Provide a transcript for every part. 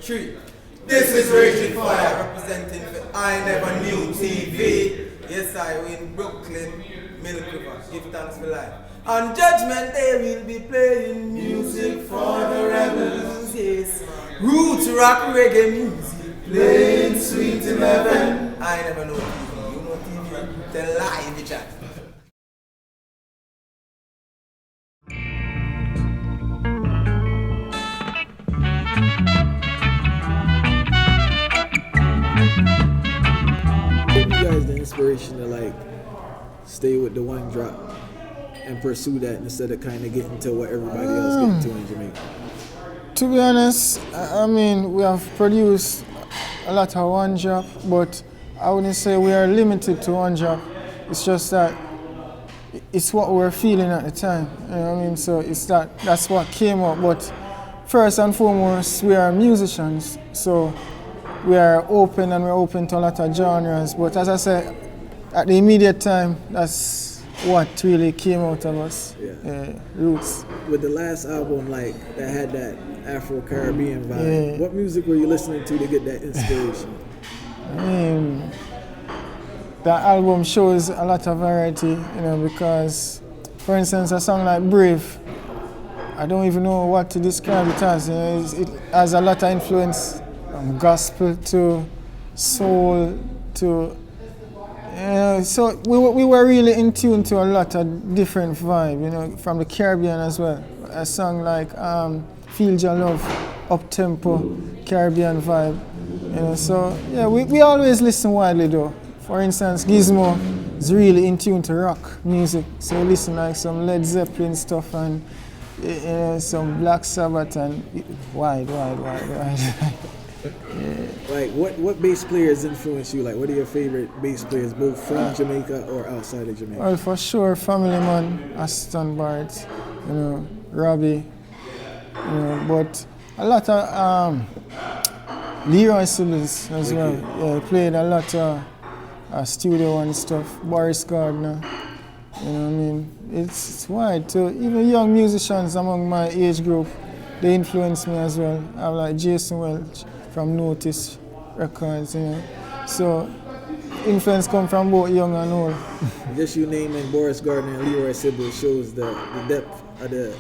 3. This is Raging Fire representing for I Never Knew TV. Yes, I win Brooklyn, Milk River. Give thanks for life. On Judgment Day we'll be playing music for the rebels. Yes, roots rock reggae music playing sweet in heaven. I never know TV. You know TV? Tell lie in the chat. Give you guys the inspiration to like stay with the one drop and pursue that instead of kind of getting to what everybody else getting to in Jamaica? To be honest, I mean, we have produced a lot of one drop, but I wouldn't say we are limited to one drop. It's just that it's what we're feeling at the time. You know what I mean? So it's that's what came up. But first and foremost, we are musicians, so we are open and we're open to a lot of genres. But as I said, at the immediate time, that's what really came out of us, roots. With the last album, like that had that Afro-Caribbean vibe, what music were you listening to get that inspiration? I mean, that album shows a lot of variety, you know, because, for instance, a song like Brave, I don't even know what to describe it as. You know, it has a lot of influence from gospel to soul to. So we were really in tune to a lot of different vibe, you know, from the Caribbean as well. A song like Feel Your Love, up-tempo, Caribbean vibe, you know. So yeah, we always listen widely though. For instance, Gizmo is really in tune to rock music, so we listen like some Led Zeppelin stuff and some Black Sabbath and wide. Yeah. Like what bass players influence you? Like what are your favorite bass players, both from Jamaica or outside of Jamaica? Well, for sure, Family Man, Aston Barrett, you know, Robbie, you know, but a lot of Leroy Sibbles as well. Yeah, he played a lot of studio and stuff. Boris Gardner, you know what I mean? It's wide. So even young musicians among my age group, they influence me as well. I like Jason Welch from Notice Records, you know. So influence come from both young and old. Just you naming Boris Gardner and Leroy Sibbles shows the depth of the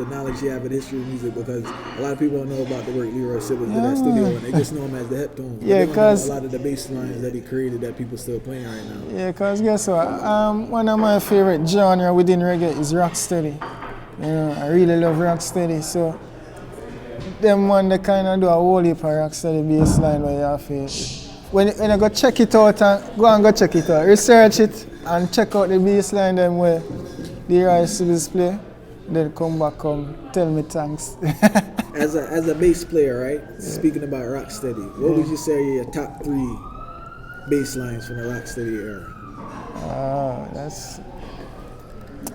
knowledge you have of the history of music, because a lot of people don't know about the work Leroy Sibbles did at studio, and they just know him as the Heptones. Yeah, because a lot of the bass lines that he created that people still playing right now. Yeah, because guess what? One of my favorite genre within reggae is rocksteady. You know, I really love rocksteady. So them one they kind of do a whole heap of rocksteady bass line where you have to. When you go check it out, and go check it out, research it and check out the bass line them where Leroy Sibbles play. Then come back, tell me thanks. As a bass player, right? Speaking about rocksteady, what would you say are your top 3 bass lines from the rocksteady era? That's.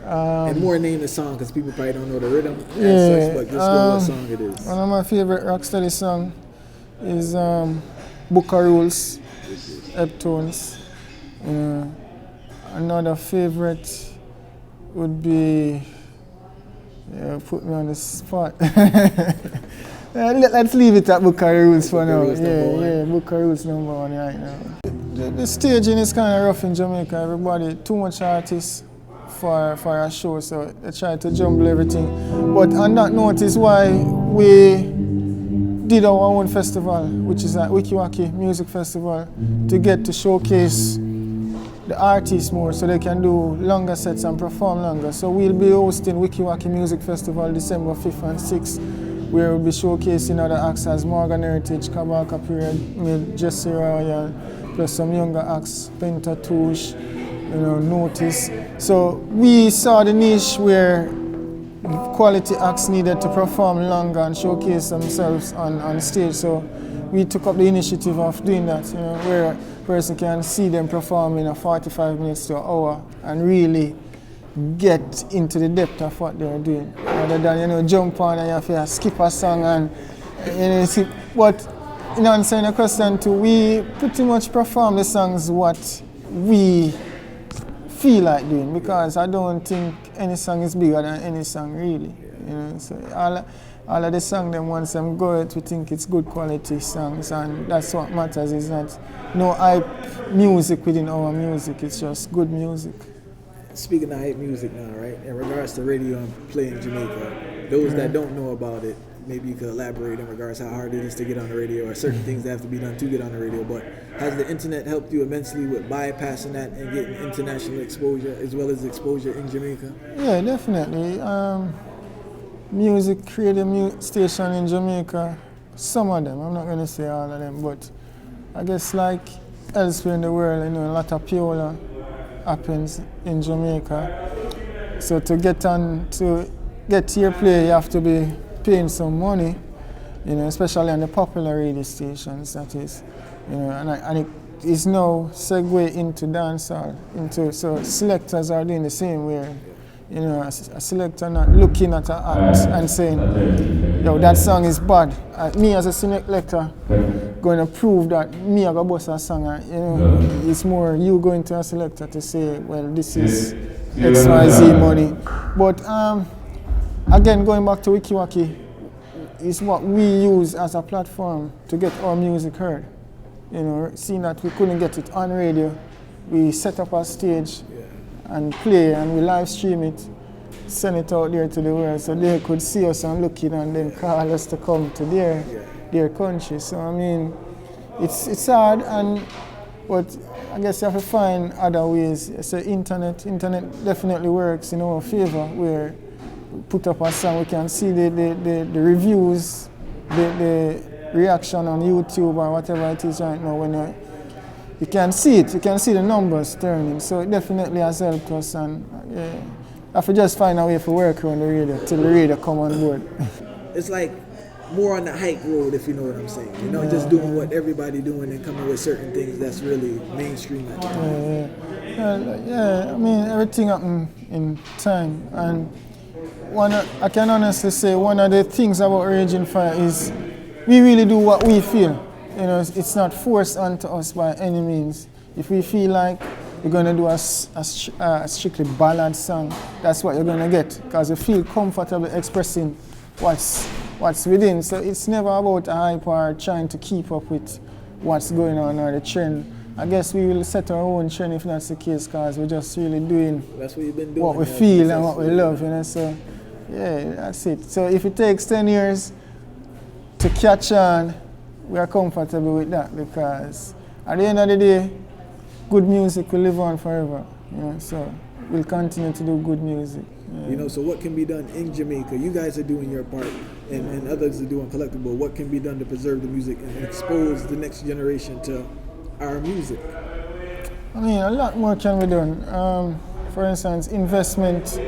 And more name the song because people probably don't know the rhythm and such, but just what song it is. One of my favorite rocksteady songs is Book of Rules, Heptones. Another favorite would be. Yeah, put me on the spot. Let's leave it at Book of Rules for now. Book of Rules number 1 right now. The staging is kind of rough in Jamaica. Everybody, too much artists for a show, so they try to jumble everything. But on that note is why we did our own festival, which is at Wikiwaki Music Festival, to get to showcase the artists more so they can do longer sets and perform longer. So we'll be hosting Wikiwaki Music Festival December 5th and 6th, where we'll be showcasing other acts as Morgan Heritage, Kabaka Pyramid, Jesse Royal, plus some younger acts, Pentatouche, you know, Notice. So we saw the niche where quality acts needed to perform longer and showcase themselves on stage. So we took up the initiative of doing that, you know, where a person can see them perform in a 45 minutes to an hour and really get into the depth of what they're doing, rather than, you know, jump on and you have to skip a song and, you know, see. But, you know, answering the question too, we pretty much perform the songs what we feel like doing, because I don't think any song is bigger than any song really. You know, so all of the songs them once them go out, we think it's good quality songs, and that's what matters. Is not no hype music within our music. It's just good music. Speaking of hype music now, right? In regards to radio and play in Jamaica, those that don't know about it, maybe you could elaborate in regards to how hard it is to get on the radio, or certain things that have to be done to get on the radio. But has the internet helped you immensely with bypassing that and getting international exposure as well as exposure in Jamaica? Yeah, definitely. Music, radio station in Jamaica, some of them, I'm not going to say all of them, but I guess like elsewhere in the world, you know, a lot of piola happens in Jamaica. So to get to your play, you have to be paying some money, you know, especially on the popular radio stations, that is, you know, and it is now segue into dancehall, so selectors are doing the same way. You know, a selector not looking at an act and saying, yo, that song is bad. Me as a selector going to prove that me I got bust a song. You know, it's more you going to a selector to say, well, this is XYZ money. But again, going back to WikiWaki, is what we use as a platform to get our music heard. You know, seeing that we couldn't get it on radio, we set up a stage and play, and we live stream it, send it out there to the world so they could see us and look in and then call us to come to their country. So I mean, it's hard, but I guess you have to find other ways. So internet definitely works in our favor, where we put up a song, we can see the reviews, the reaction on YouTube or whatever it is right now. When you can see it, you can see the numbers turning. So it definitely has helped us, and I have to just find a way to work around the radio till the radio come on board. It's like more on the hype road, if you know what I'm saying. You know, just doing what everybody doing and coming with certain things that's really mainstream at the time. Yeah, I mean, everything happens in time, and I can honestly say one of the things about Raging Fire is we really do what we feel. You know, it's not forced onto us by any means. If we feel like we're going to do a strictly ballad song, that's what you're going to get, because you feel comfortable expressing what's within. So it's never about a hype or trying to keep up with what's going on or the trend. I guess we will set our own trend if that's the case, because we're just really doing, that's what, you've been doing what we feel and what we love, you know. So yeah, that's it. So if it takes 10 years to catch on, we are comfortable with that, because at the end of the day, good music will live on forever. You know, so we'll continue to do good music. Yeah. You know, so what can be done in Jamaica? You guys are doing your part, and others are doing collectible. What can be done to preserve the music and expose the next generation to our music? I mean, a lot more can be done. For instance, investment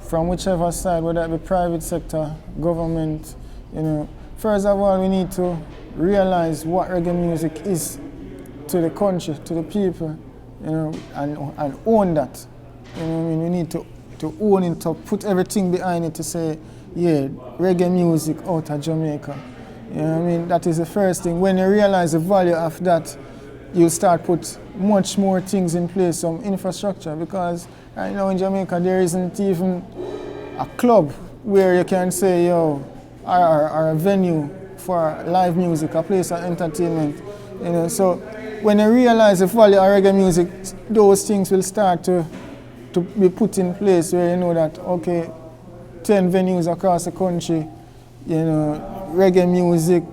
from whichever side, whether it be private sector, government, you know. First of all, we need to realize what reggae music is to the country, to the people, you know, and own that. You know what I mean? We need to own it, to put everything behind it, to say, yeah, reggae music out of Jamaica. You know what I mean? That is the first thing. When you realize the value of that, you'll start put much more things in place, some infrastructure, because right now in Jamaica there isn't even a club where you can say, yo, or a venue for live music, a place of entertainment. You know, so when you realize the value of reggae music, those things will start to be put in place, where you know that, okay, 10 venues across the country, you know, reggae music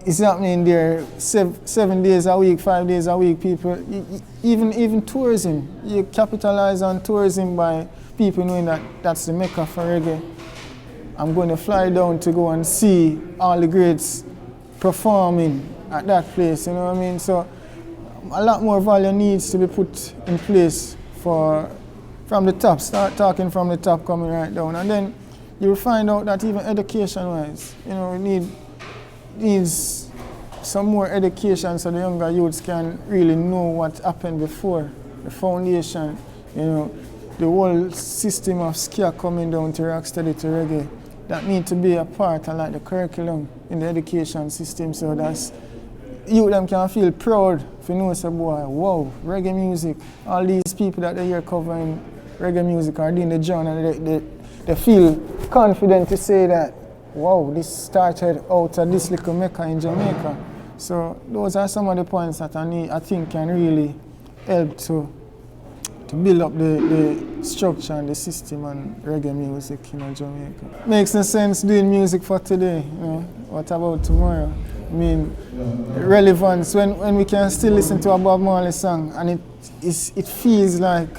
is happening there 7 days a week, 5 days a week. People, even tourism, you capitalize on tourism by people knowing that that's the mecca for reggae. I'm going to fly down to go and see all the greats performing at that place, you know what I mean? So a lot more value needs to be put in place from the top, start talking from the top, coming right down. And then you'll find out that even education-wise, you know, we needs some more education so the younger youths can really know what happened before, the foundation, you know, the whole system of ska coming down to rocksteady to reggae. That need to be a part of like the curriculum in the education system, so that's you them can feel proud if you know, say, boy, wow, reggae music, all these people that they hear covering reggae music are doing the genre, and they feel confident to say that, wow, this started out of this little Mecca in Jamaica. So those are some of the points that I think can really help to build up the structure and the system and reggae music in Jamaica. Makes no sense doing music for today, you know. What about tomorrow? I mean, relevance, when we can still listen to a Bob Marley song and it feels like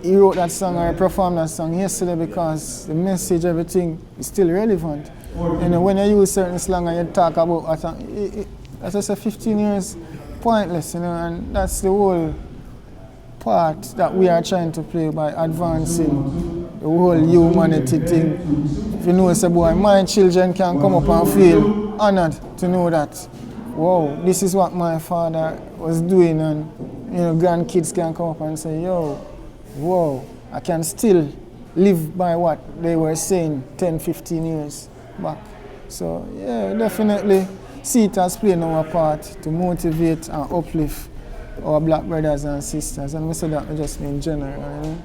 he wrote that song or performed that song yesterday because the message, everything is still relevant. You know, when you use certain slang and you talk about, as I said, 15 years pointless, you know, and that's the whole part that we are trying to play by advancing the whole humanity thing. If you know, say, boy, my children can come up and feel honored to know that, wow, this is what my father was doing, and you know, grandkids can come up and say, yo, wow, I can still live by what they were saying 10, 15 years back. So yeah, definitely see it as playing our part to motivate and uplift our black brothers and sisters, and we say that just in general. You know?